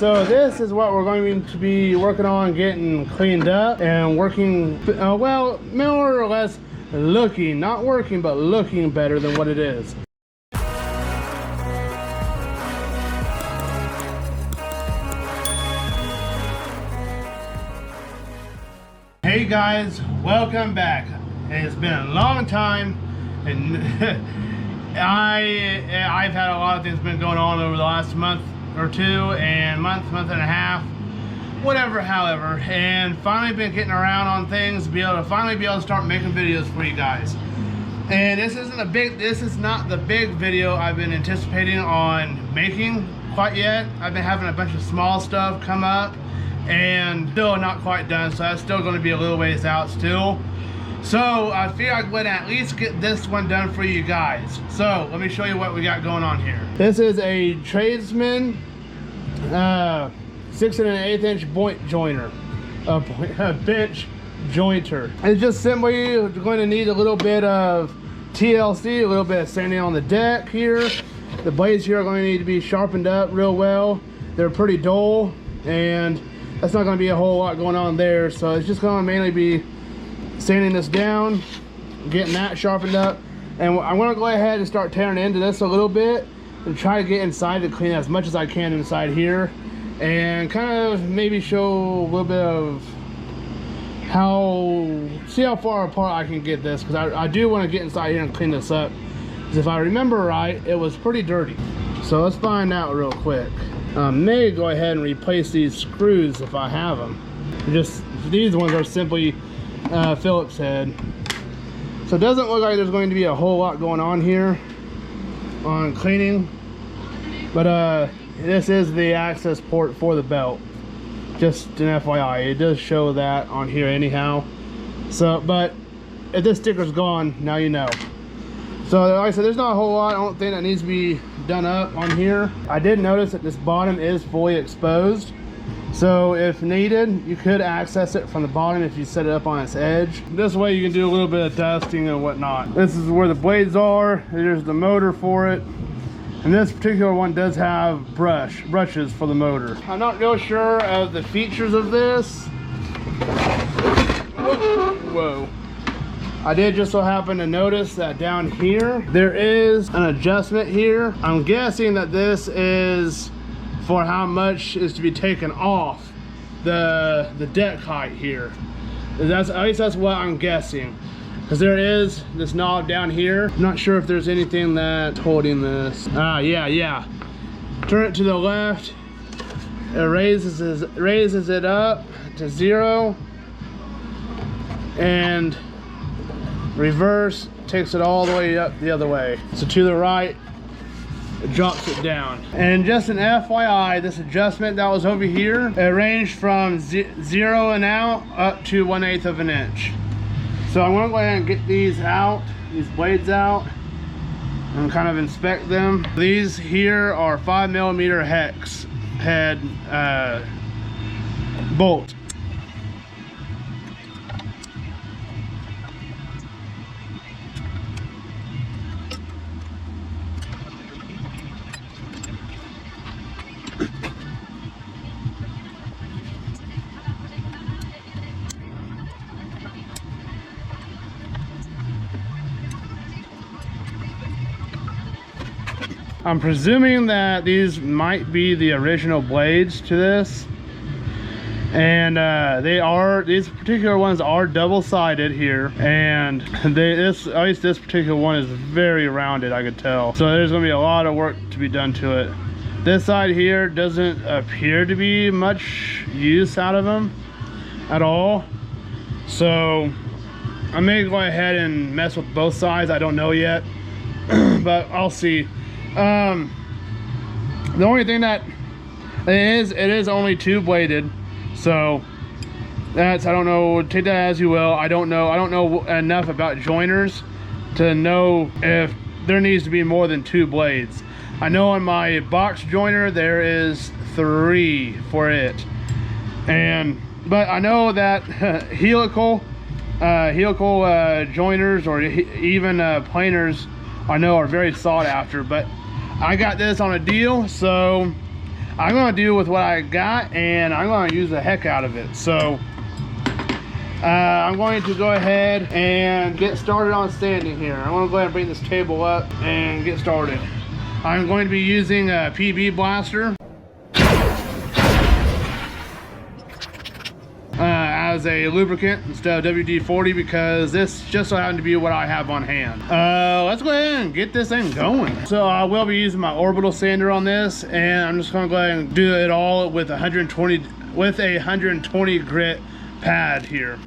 so this is what we're going to be working on getting cleaned up and working, well, more or less looking, not working, but looking better than what it is. Hey guys, welcome back. It's been a long time, and I've had a lot of things been going on over the last month or two, and month and a half, whatever, however, and finally been getting around on things to finally be able to start making videos for you guys. And this is not the big video I've been anticipating on making quite yet. I've been having a bunch of small stuff come up and still not quite done, so that's still going to be a little ways out still. So I feel I would at least get this one done for you guys. So let me show you what we got going on here. This is a tradesman 6 1/8 inch point joiner, a bench jointer. It's just simply going to need a little bit of TLC, a little bit of sanding on the deck here. The blades here are going to need to be sharpened up real well. They're pretty dull, and that's not going to be a whole lot going on there. So it's just going to mainly be sanding this down, getting that sharpened up, and I'm going to go ahead and start tearing into this a little bit and try to get inside to clean as much as I can inside here, and kind of maybe show a little bit of see how far apart I can get this, because I do want to get inside here and clean this up, because if I remember right, it was pretty dirty. So let's find out real quick. I may go ahead and replace these screws if I have them. These ones are simply Phillips head. So it doesn't look like there's going to be a whole lot going on here on cleaning, but this is the access port for the belt. Just an FYI, it does show that on here anyhow. So, but if this sticker's gone, now you know. So like I said, there's not a whole lot I don't think that needs to be done up on here. I did notice that this bottom is fully exposed, so if needed, you could access it from the bottom if you set it up on its edge. This way you can do a little bit of dusting and whatnot. This is where the blades are. There's the motor for it, and this particular one does have brushes for the motor. I'm not real sure of the features of this. Whoa. I did just so happen to notice that down here there is an adjustment here. I'm guessing that this is for how much is to be taken off the deck height here. At least that's what I'm guessing, because there is this knob down here. I'm not sure if there's anything that's holding this. Yeah. Turn it to the left. It raises it up to 0, and reverse takes it all the way up the other way. So to the right, it drops it down. And just an FYI, this adjustment that was over here, it ranged from 0 and out up to 1/8 of an inch. So I'm gonna go ahead and get these blades out, and kind of inspect them. These here are 5mm hex head bolt. I'm presuming that these might be the original blades to this, and these particular ones are double-sided here, and at least this particular one is very rounded, I could tell. So there's going to be a lot of work to be done to it. This side here doesn't appear to be much use out of them at all, so I may go ahead and mess with both sides. I don't know yet, but I'll see. The only thing that it is only 2-bladed, so that's, I don't know, take that as you will. I don't know enough about joiners to know if there needs to be more than 2 blades. I know on my box joiner there is 3 for it, but I know that helical joiners, or even planers, I know are very sought after. But I got this on a deal, so I'm gonna do with what I got, and I'm gonna use the heck out of it. So I'm going to go ahead and get started on sanding here. I'm gonna go ahead and bring this table up and get started. I'm going to be using a PB blaster as a lubricant instead of WD-40, because this just so happened to be what I have on hand. Let's go ahead and get this thing going. So I will be using my orbital sander on this, and I'm just gonna go ahead and do it all with 120 grit pad here.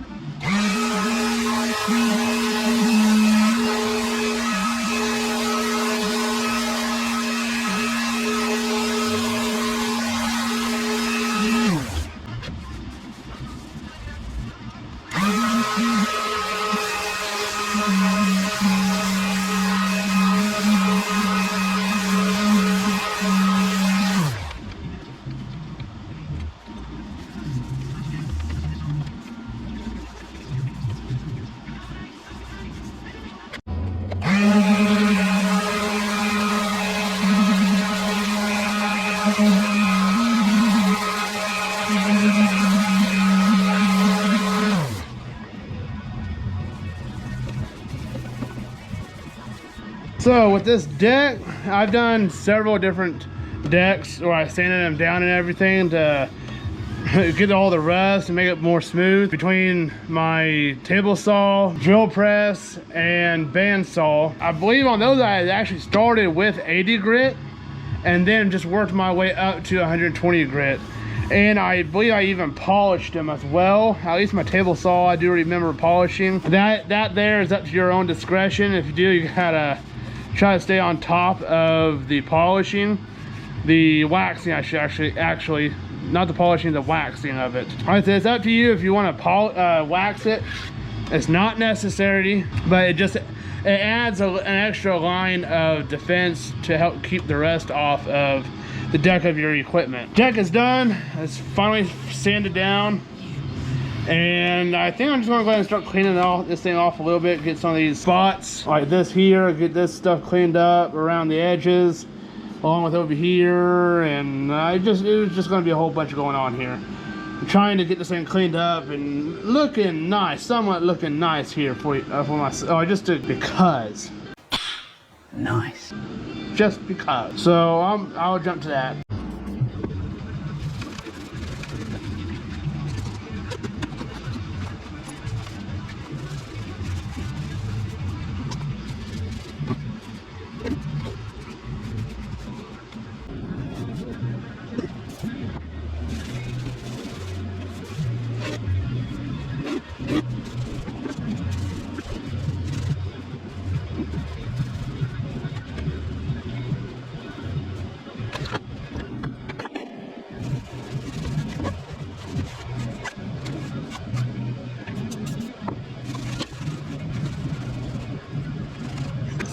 So with this deck, I've done several different decks where I sanded them down and everything to get all the rust and make it more smooth. Between my table saw, drill press, and bandsaw, I believe on those I actually started with 80 grit and then just worked my way up to 120 grit. And I believe I even polished them as well. At least my table saw, I do remember polishing. That there is up to your own discretion. If you do, you gotta try to stay on top of the polishing. The waxing, I should actually not the polishing, the waxing of it. All right, so it's up to you if you want to wax it. It's not necessary, but it adds an extra line of defense to help keep the rust off of the deck of your equipment. Deck is done. It's finally sanded down, and I think I'm just gonna go ahead and start cleaning this thing off a little bit, get some of these spots like this here, get this stuff cleaned up around the edges, along with over here, and it was just gonna be a whole bunch going on here. I'm trying to get this thing cleaned up and looking nice, somewhat looking nice here for myself. Oh, I just did because. Nice. Just because. So I'll jump to that.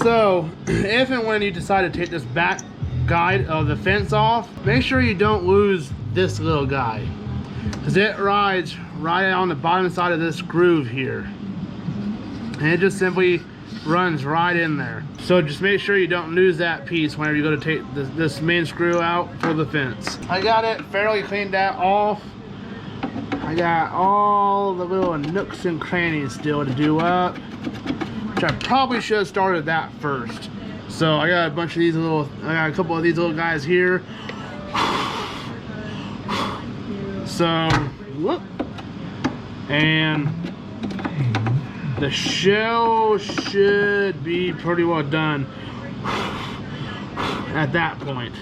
So, if and when you decide to take this back guide of the fence off, make sure you don't lose this little guy, because it rides right on the bottom side of this groove here, and it just simply runs right in there. So just make sure you don't lose that piece whenever you go to take this main screw out for the fence. I got it fairly cleaned that off. I got all the little nooks and crannies still to do up, which I probably should have started that first. So I got a bunch of these I got a couple of these little guys here. So, whoop. And the shell should be pretty well done at that point.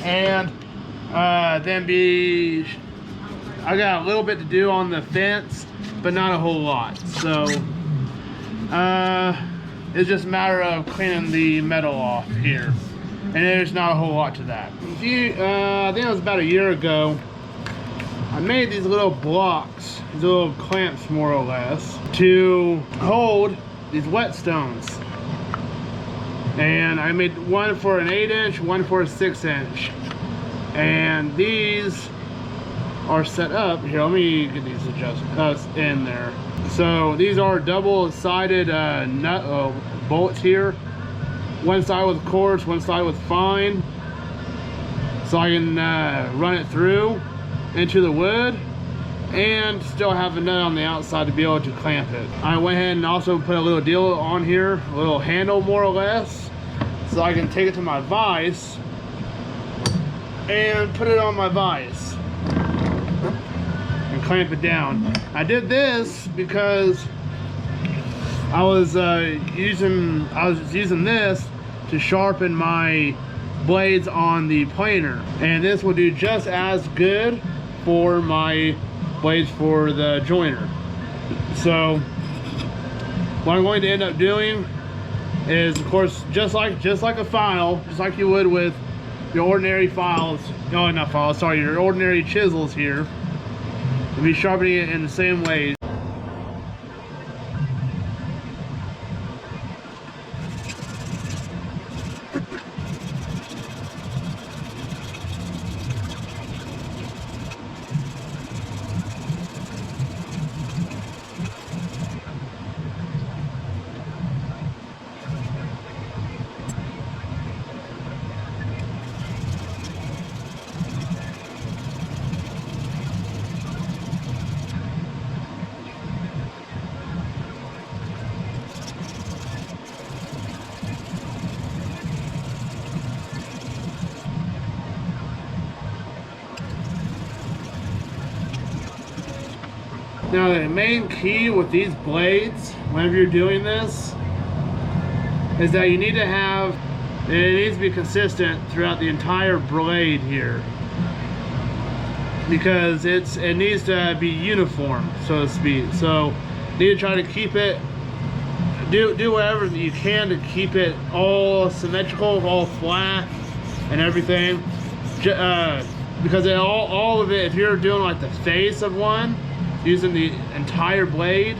And then I got a little bit to do on the fence, but not a whole lot. So it's just a matter of cleaning the metal off here, and there's not a whole lot to that. I think it was about a year ago, I made these little blocks, these little clamps more or less, to hold these whetstones. And I made one for an 8-inch, one for a 6-inch. And these are set up here. Let me get these adjusted in there. So these are double-sided bolts here. One side with coarse, one side with fine. so I can run it through into the wood and still have a nut on the outside to be able to clamp it. I went ahead and also put a little deal on here, a little handle more or less, so I can take it to my vise and put it on my vise and clamp it down. I did this because I was using this to sharpen my blades on the planer, and this will do just as good for my blades for the joiner. So what I'm going to end up doing is, of course, just like a file, just like you would with your ordinary files, no, not files, sorry, your ordinary chisels here, you'll be sharpening it in the same way. Now the main key with these blades, whenever you're doing this, is that you need to have, it needs to be consistent throughout the entire blade here, because it needs to be uniform, so to speak. So you need to try to keep it, do whatever you can to keep it all symmetrical, all flat and everything, because all of it, if you're doing like the face of one, using the entire blade,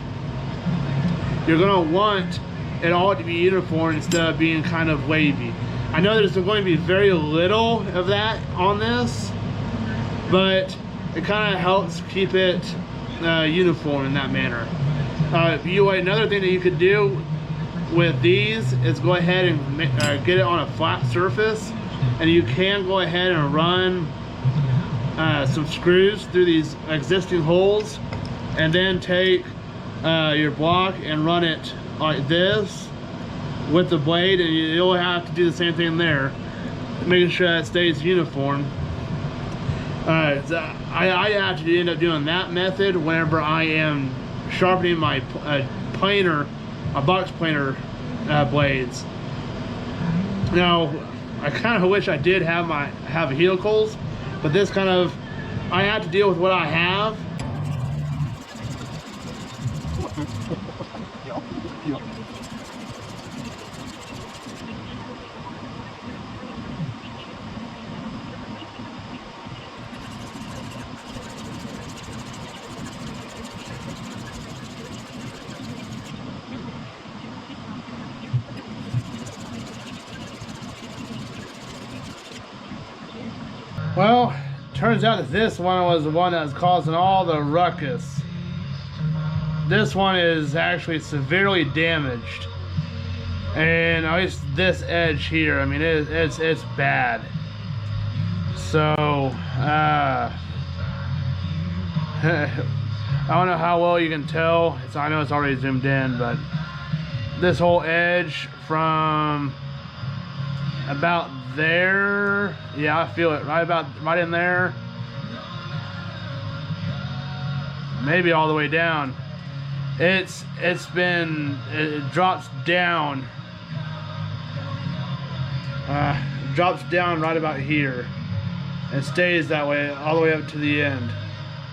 you're gonna want it all to be uniform instead of being kind of wavy. I know there's going to be very little of that on this, but it kind of helps keep it uniform in that manner. Another thing that you could do with these is go ahead and get it on a flat surface, and you can go ahead and run some screws through these existing holes, and then take your block and run it like this with the blade, and you'll have to do the same thing there, making sure that it stays uniform. I have to end up doing that method whenever I am sharpening my planer, my box planer blades. Now, I kind of wish I did have helicals, but this kind of, I have to deal with what I have. Well, turns out that this one was the one that was causing all the ruckus. This one is actually severely damaged, and at least this edge here, I mean, it's bad. So I don't know how well you can tell. I know it's already zoomed in, but this whole edge from about there, yeah, I feel it right in there, maybe all the way down. It drops down, drops down right about here, and stays that way all the way up to the end,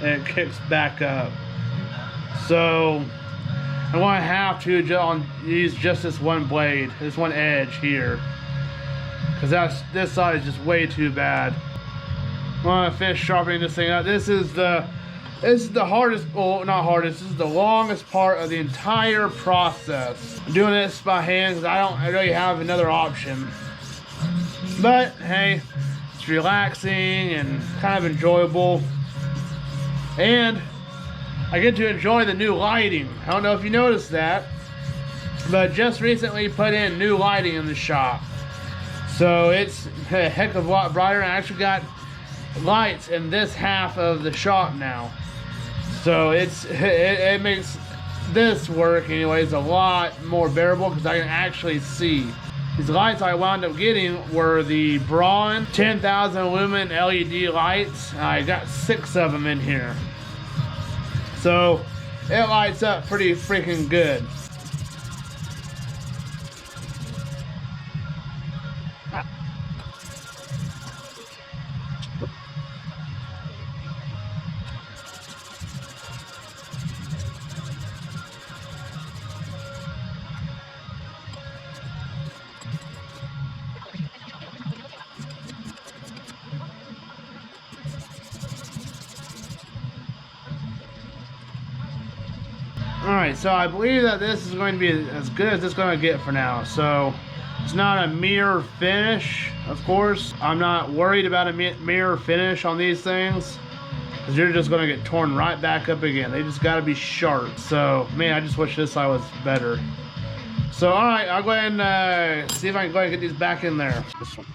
and it kicks back up. So I'm going to have to use just this one blade, this one edge here, because this side is just way too bad. I'm going to finish sharpening this thing up. This is the hardest, well, not hardest, this is the longest part of the entire process. I'm doing this by hand because I don't really have another option. But hey, it's relaxing and kind of enjoyable. And I get to enjoy the new lighting. I don't know if you noticed that, but just recently put in new lighting in the shop. So it's a heck of a lot brighter. I actually got lights in this half of the shop now. So it makes this work anyways a lot more bearable because I can actually see. These lights I wound up getting were the Braun 10,000 lumen LED lights. I got 6 of them in here. So it lights up pretty freaking good. Alright, so I believe that this is going to be as good as it's going to get for now. So it's not a mirror finish, of course. I'm not worried about a mirror finish on these things because you're just going to get torn right back up again. They just got to be sharp. So, man, I just wish this side was better. So, alright, I'll go ahead and see if I can go ahead and get these back in there. This one.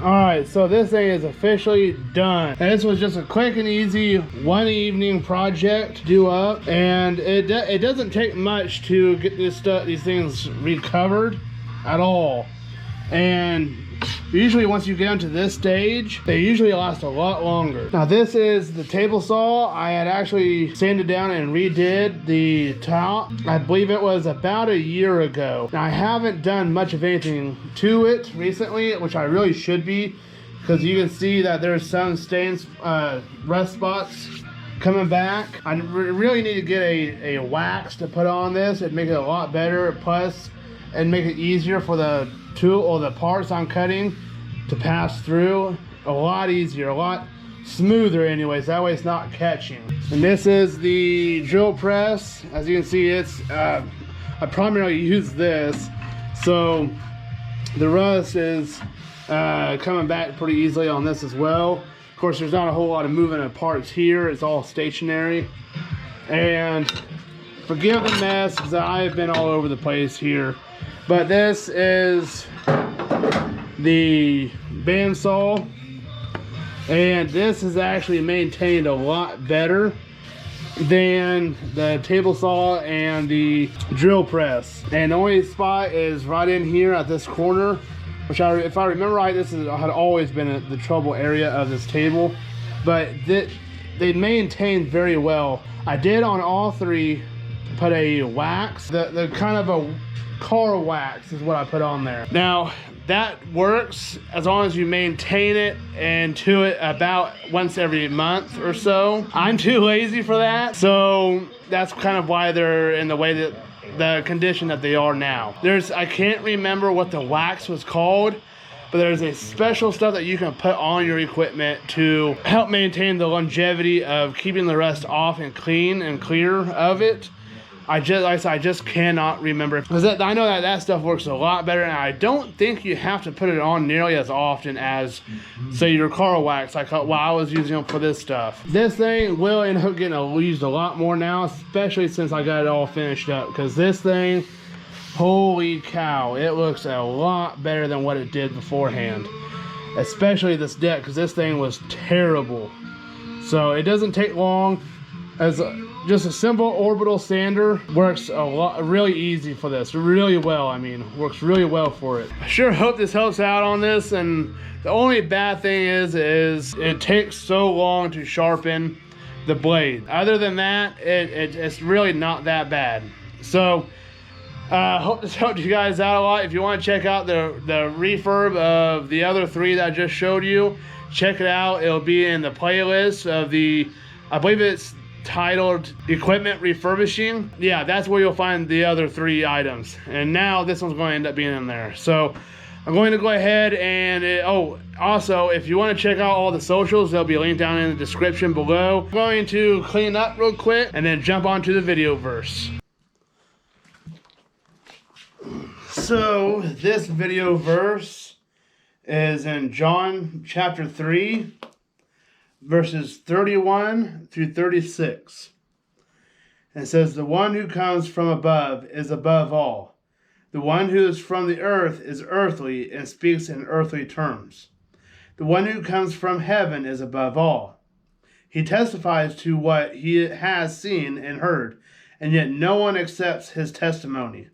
Alright, so this thing is officially done. And this was just a quick and easy one evening project to do up. And it doesn't take much to get these things recovered at all. And usually once you get into this stage, they usually last a lot longer. Now this is the table saw. I had actually sanded down and redid the top. I believe it was about a year ago. Now I haven't done much of anything to it recently, which I really should be, because you can see that there's some stains, rust spots coming back. I really need to get a wax to put on this. It'd make it a lot better, plus and make it easier for the tool or the parts I'm cutting to pass through. A lot easier, a lot smoother anyways, that way it's not catching. And this is the drill press. As you can see, it's I primarily use this, so the rust is coming back pretty easily on this as well. Of course, there's not a whole lot of movement of parts here, it's all stationary. And forgive the mess because I have been all over the place here. But this is the bandsaw, and this is actually maintained a lot better than the table saw and the drill press. And the only spot is right in here at this corner, which if I remember right, this had always been the trouble area of this table, but they maintained very well. I did on all three put a wax, the kind of a car wax is what I put on there. Now that works as long as you maintain it and to it about once every month or so. I'm too lazy for that, so that's kind of why they're in the way that the condition that they are now. I can't remember what the wax was called, but there's a special stuff that you can put on your equipment to help maintain the longevity of keeping the rust off and clean and clear of it. I just cannot remember. I know that stuff works a lot better, and I don't think you have to put it on nearly as often as, say, your car wax, like what I was using them for this stuff. This thing will end up getting used a lot more now, especially since I got it all finished up, because this thing, holy cow, it looks a lot better than what it did beforehand. Especially this deck, because this thing was terrible. So it doesn't take long. As just a simple orbital sander works really easy for this, really well. I mean, works really well for it. I sure hope this helps out on this. And the only bad thing is it takes so long to sharpen the blade. Other than that, it's really not that bad. So hope this helped you guys out a lot. If you want to check out the refurb of the other three that I just showed you, check it out. It'll be in the playlist of I believe it's titled Equipment Refurbishing. Yeah, that's where you'll find the other 3 items. And now this one's going to end up being in there. So I'm going to go ahead and, also, if you want to check out all the socials, they'll be linked down in the description below. I'm going to clean up real quick and then jump onto the video verse. So this video verse is in John chapter 3, verses 31 through 36. It says, "The one who comes from above is above all. The one who is from the earth is earthly and speaks in earthly terms. The one who comes from heaven is above all. He testifies to what he has seen and heard, and yet no one accepts his testimony.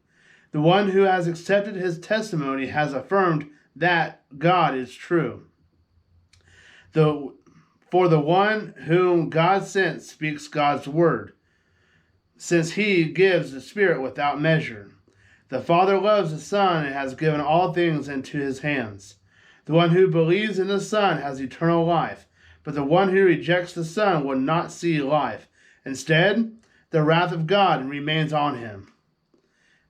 The one who has accepted his testimony has affirmed that God is true. For the one whom God sent speaks God's word, since he gives the Spirit without measure. The Father loves the Son and has given all things into his hands. The one who believes in the Son has eternal life, but the one who rejects the Son will not see life. Instead, the wrath of God remains on him."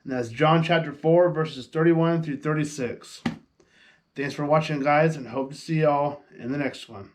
And that's John chapter 4, verses 31 through 36. Thanks for watching, guys, and hope to see y'all in the next one.